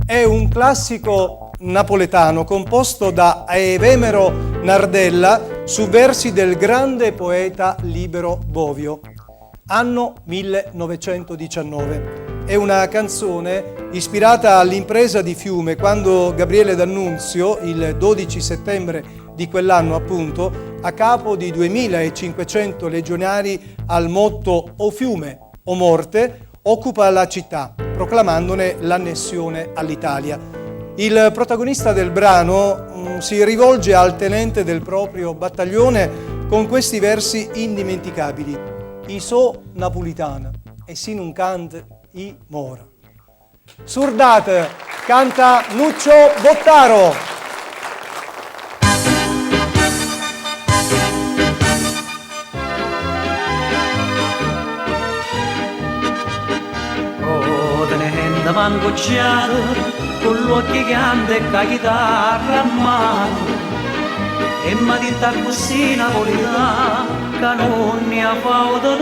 è un classico napoletano composto da Evemero Nardella su versi del grande poeta Libero Bovio. Anno 1919. È una canzone ispirata all'impresa di Fiume, quando Gabriele D'Annunzio, il 12 settembre di quell'anno appunto, a capo di 2500 legionari al motto "O Fiume o morte", occupa la città, proclamandone l'annessione all'Italia. Il protagonista del brano si rivolge al tenente del proprio battaglione con questi versi indimenticabili: "I so napolitana e sin un cant i mora". Surdate, canta Nuccio Bottaro. Oh, tenendo mancocciato, con l'occhio grande e la chitarra a mano, e mi dita così napolitana, che non ne ha fatto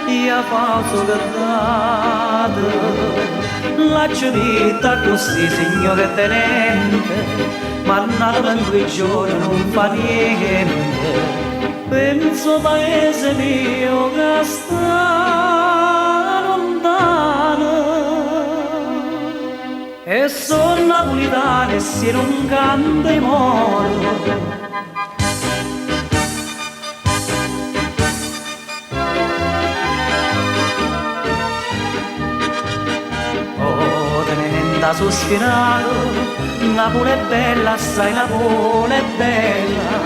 io faccio cantare. L'ho dita così, signore tenente, ma nata in quei giorni non fa niente. Penso paese mio che sta lontano, e sono napolitano e se non canta moro. Da sospirato, Napoli è bella, sai Napoli è bella.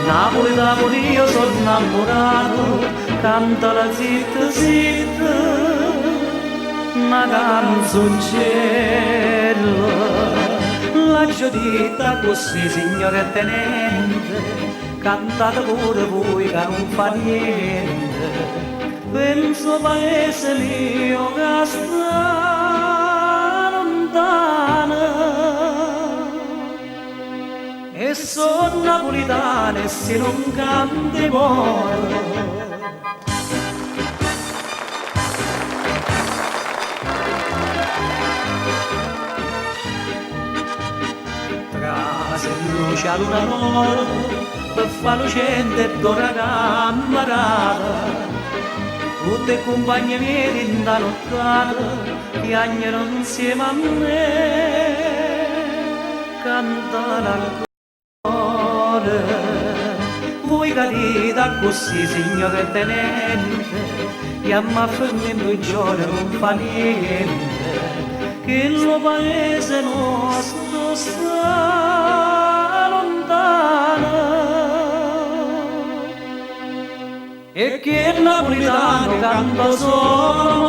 Napoli, Napoli, io sono innamorato, cantala zitta, zitta, una canzoncella. La giudita così, signore tenente, cantate pure voi che non fa niente. Penso paese mio che sta e sono napolitana e se non canti moro. Trase luce a luna nuova per fa lucente e d'ora cammarata, tutte le compagne mie in da nottata piagnero insieme a me, cantano al cuore. Voi cadete così, signore tenente, e a me in due giorni non fa niente, che il paese nostro sta lontano, e che il napolitano canta solo